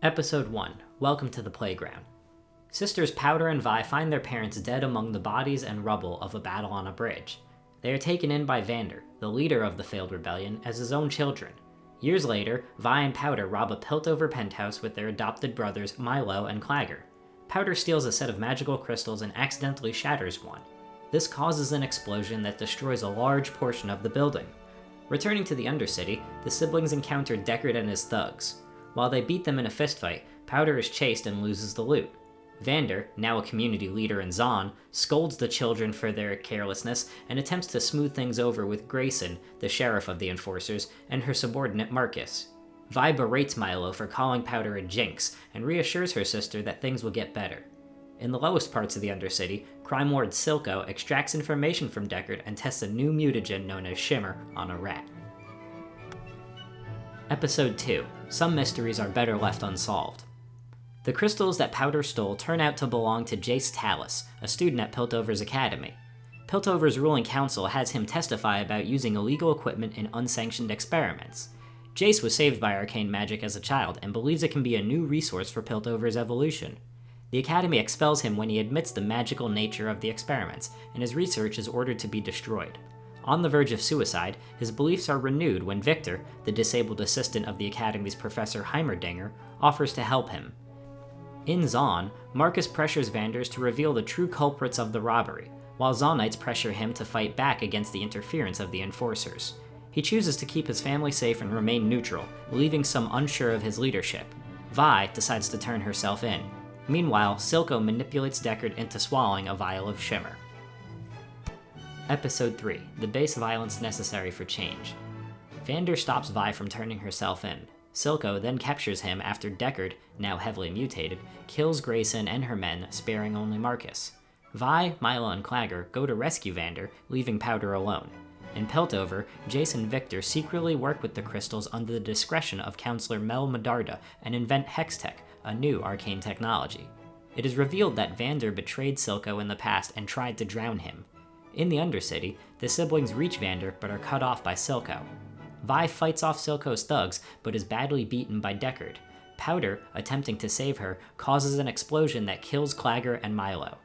Episode 1. Welcome to the Playground. Sisters Powder and Vi find their parents dead among the bodies and rubble of a battle on a bridge. They are taken in by Vander, the leader of the failed rebellion, as his own children. Years later, Vi and Powder rob a Piltover penthouse with their adopted brothers Milo and Clagger. Powder steals a set of magical crystals and accidentally shatters one. This causes an explosion that destroys a large portion of the building. Returning to the Undercity, the siblings encounter Deckard and his thugs. While they beat them in a fistfight, Powder is chased and loses the loot. Vander, now a community leader in Zon, scolds the children for their carelessness and attempts to smooth things over with Grayson, the sheriff of the Enforcers, and her subordinate Marcus. Vi berates Milo for calling Powder a jinx and reassures her sister that things will get better. In the lowest parts of the Undercity, Crime Lord Silco extracts information from Deckard and tests a new mutagen known as Shimmer on a rat. Episode 2. Some mysteries are better left unsolved. The crystals that Powder stole turn out to belong to Jace Tallis, a student at Piltover's academy. Piltover's ruling council has him testify about using illegal equipment in unsanctioned experiments. Jace was saved by arcane magic as a child and believes it can be a new resource for Piltover's evolution. The academy expels him when he admits the magical nature of the experiments, and his research is ordered to be destroyed. On the verge of suicide, his beliefs are renewed when Victor, the disabled assistant of the Academy's Professor Heimerdinger, offers to help him. In Zon, Marcus pressures Vanders to reveal the true culprits of the robbery, while Zonites pressure him to fight back against the interference of the Enforcers. He chooses to keep his family safe and remain neutral, leaving some unsure of his leadership. Vi decides to turn herself in. Meanwhile, Silco manipulates Deckard into swallowing a vial of Shimmer. Episode 3. The base violence necessary for change. Vander stops Vi from turning herself in. Silco then captures him after Deckard, now heavily mutated, kills Grayson and her men, sparing only Marcus. Vi, Milo, and Clagger go to rescue Vander, leaving Powder alone. In Piltover, Jace and Victor secretly work with the crystals under the discretion of Counselor Mel Medarda and invent Hextech, a new arcane technology. It is revealed that Vander betrayed Silco in the past and tried to drown him. In the Undercity, the siblings reach Vander but are cut off by Silco. Vi fights off Silco's thugs but is badly beaten by Deckard. Powder, attempting to save her, causes an explosion that kills Clagger and Milo.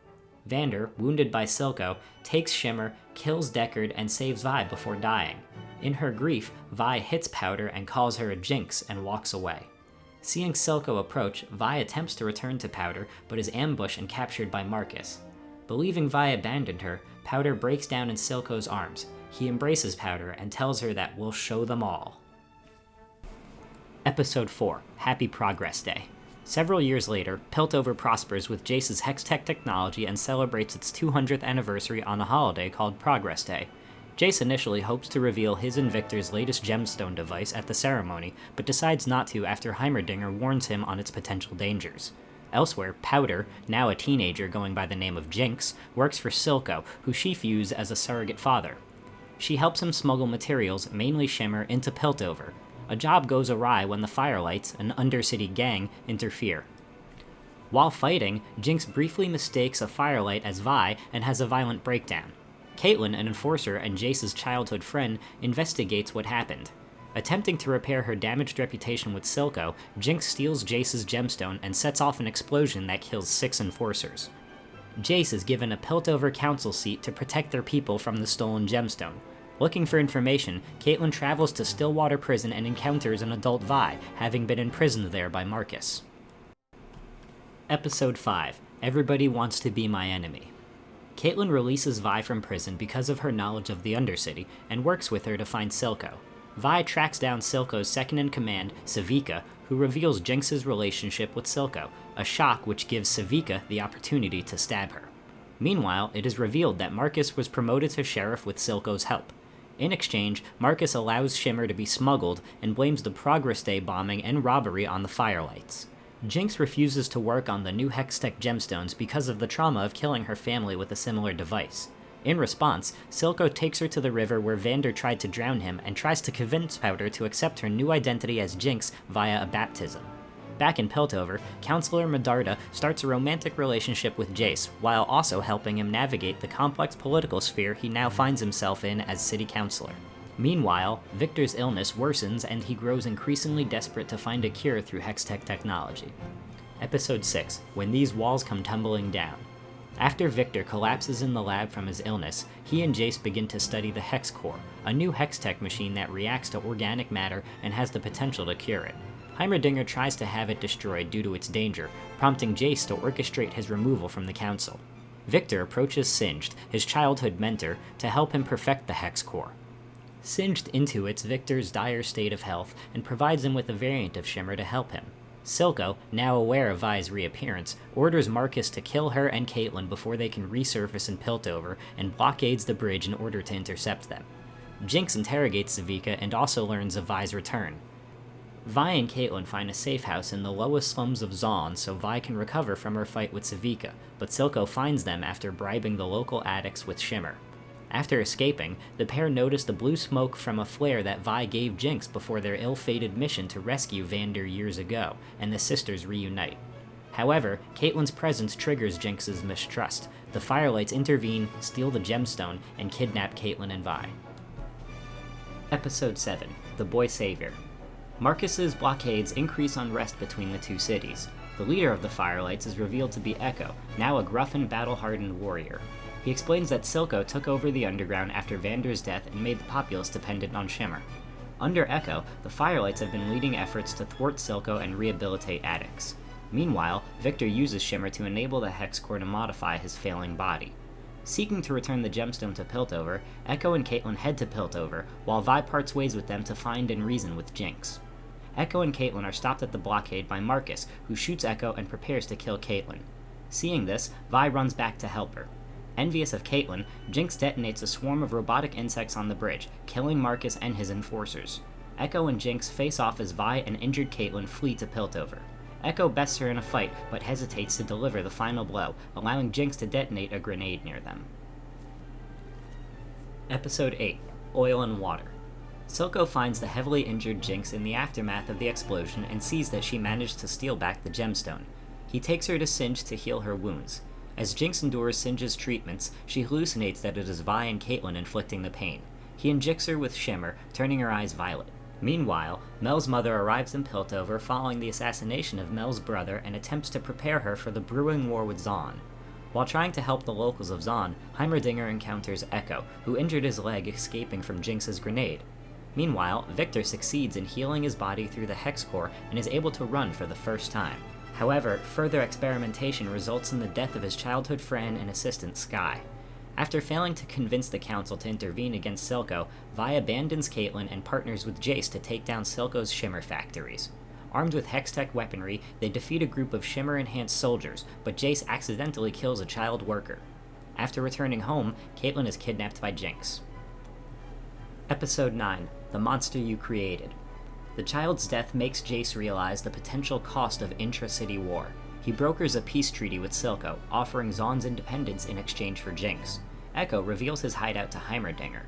Vander, wounded by Silco, takes Shimmer, kills Deckard, and saves Vi before dying. In her grief, Vi hits Powder and calls her a jinx and walks away. Seeing Silco approach, Vi attempts to return to Powder but is ambushed and captured by Marcus. Believing Vi abandoned her, Powder breaks down in Silco's arms. He embraces Powder and tells her that we'll show them all. Episode 4. Happy Progress Day. Several years later, Piltover prospers with Jace's Hextech technology and celebrates its 200th anniversary on a holiday called Progress Day. Jace initially hopes to reveal his and Victor's latest gemstone device at the ceremony, but decides not to after Heimerdinger warns him on its potential dangers. Elsewhere, Powder, now a teenager going by the name of Jinx, works for Silco, who she views as a surrogate father. She helps him smuggle materials, mainly Shimmer, into Piltover. A job goes awry when the Firelights, an Undercity gang, interfere. While fighting, Jinx briefly mistakes a Firelight as Vi and has a violent breakdown. Caitlin, an Enforcer and Jace's childhood friend, investigates what happened. Attempting to repair her damaged reputation with Silco, Jinx steals Jace's gemstone and sets off an explosion that kills 6 Enforcers. Jace is given a Piltover council seat to protect their people from the stolen gemstone. Looking for information, Caitlin travels to Stillwater Prison and encounters an adult Vi, having been imprisoned there by Marcus. Episode 5. Everybody Wants to Be My Enemy. Caitlin releases Vi from prison because of her knowledge of the Undercity, and works with her to find Silco. Vi tracks down Silco's second-in-command, Savika, who reveals Jinx's relationship with Silco, a shock which gives Savika the opportunity to stab her. Meanwhile, it is revealed that Marcus was promoted to sheriff with Silco's help. In exchange, Marcus allows Shimmer to be smuggled and blames the Progress Day bombing and robbery on the Firelights. Jinx refuses to work on the new Hextech gemstones because of the trauma of killing her family with a similar device. In response, Silco takes her to the river where Vander tried to drown him and tries to convince Powder to accept her new identity as Jinx via a baptism. Back in Piltover, Counselor Medarda starts a romantic relationship with Jace, while also helping him navigate the complex political sphere he now finds himself in as city councilor. Meanwhile, Victor's illness worsens and he grows increasingly desperate to find a cure through Hextech technology. Episode 6, When These Walls Come Tumbling Down. After Victor collapses in the lab from his illness, he and Jace begin to study the Hex Core, a new Hextech machine that reacts to organic matter and has the potential to cure it. Heimerdinger tries to have it destroyed due to its danger, prompting Jace to orchestrate his removal from the Council. Victor approaches Singed, his childhood mentor, to help him perfect the Hex Core. Singed intuits Victor's dire state of health and provides him with a variant of Shimmer to help him. Silco, now aware of Vi's reappearance, orders Marcus to kill her and Caitlyn before they can resurface in Piltover and blockades the bridge in order to intercept them. Jinx interrogates Savika and also learns of Vi's return. Vi and Caitlyn find a safe house in the lowest slums of Zaun so Vi can recover from her fight with Savika, but Silco finds them after bribing the local addicts with Shimmer. After escaping, the pair notice the blue smoke from a flare that Vi gave Jinx before their ill-fated mission to rescue Vander years ago, and the sisters reunite. However, Caitlyn's presence triggers Jinx's mistrust. The Firelights intervene, steal the gemstone, and kidnap Caitlyn and Vi. Episode 7, The Boy Savior. Marcus's blockades increase unrest between the two cities. The leader of the Firelights is revealed to be Echo, now a gruff and battle-hardened warrior. He explains that Silco took over the underground after Vander's death and made the populace dependent on Shimmer. Under Echo, the Firelights have been leading efforts to thwart Silco and rehabilitate addicts. Meanwhile, Victor uses Shimmer to enable the Hex Core to modify his failing body. Seeking to return the gemstone to Piltover, Echo and Caitlyn head to Piltover, while Vi parts ways with them to find and reason with Jinx. Echo and Caitlyn are stopped at the blockade by Marcus, who shoots Echo and prepares to kill Caitlyn. Seeing this, Vi runs back to help her. Envious of Caitlyn, Jinx detonates a swarm of robotic insects on the bridge, killing Marcus and his enforcers. Echo and Jinx face off as Vi and injured Caitlyn flee to Piltover. Echo bests her in a fight, but hesitates to deliver the final blow, allowing Jinx to detonate a grenade near them. Episode 8, Oil and Water. Silco finds the heavily injured Jinx in the aftermath of the explosion and sees that she managed to steal back the gemstone. He takes her to Singed to heal her wounds. As Jinx endures Singe's treatments, she hallucinates that it is Vi and Caitlyn inflicting the pain. He injects her with Shimmer, turning her eyes violet. Meanwhile, Mel's mother arrives in Piltover following the assassination of Mel's brother and attempts to prepare her for the brewing war with Zaun. While trying to help the locals of Zaun, Heimerdinger encounters Echo, who injured his leg escaping from Jinx's grenade. Meanwhile, Victor succeeds in healing his body through the Hex Core and is able to run for the first time. However, further experimentation results in the death of his childhood friend and assistant, Skye. After failing to convince the Council to intervene against Silco, Vi abandons Caitlyn and partners with Jace to take down Silco's Shimmer factories. Armed with Hextech weaponry, they defeat a group of Shimmer-enhanced soldiers, but Jace accidentally kills a child worker. After returning home, Caitlyn is kidnapped by Jinx. Episode 9, The Monster You Created. The child's death makes Jace realize the potential cost of intra-city war. He brokers a peace treaty with Silco, offering Zaun's independence in exchange for Jinx. Echo reveals his hideout to Heimerdinger.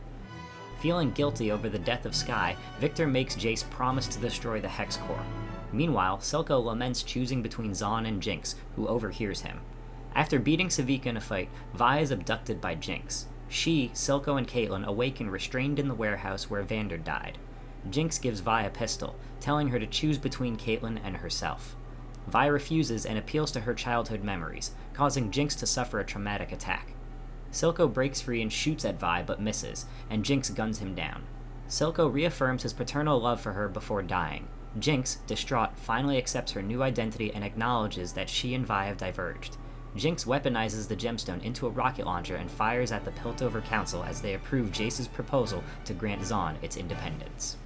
Feeling guilty over the death of Skye, Victor makes Jace promise to destroy the Hex Core. Meanwhile, Silco laments choosing between Zaun and Jinx, who overhears him. After beating Savika in a fight, Vi is abducted by Jinx. She, Silco, and Caitlyn awaken restrained in the warehouse where Vander died. Jinx gives Vi a pistol, telling her to choose between Caitlyn and herself. Vi refuses and appeals to her childhood memories, causing Jinx to suffer a traumatic attack. Silco breaks free and shoots at Vi but misses, and Jinx guns him down. Silco reaffirms his paternal love for her before dying. Jinx, distraught, finally accepts her new identity and acknowledges that she and Vi have diverged. Jinx weaponizes the gemstone into a rocket launcher and fires at the Piltover Council as they approve Jace's proposal to grant Zaun its independence.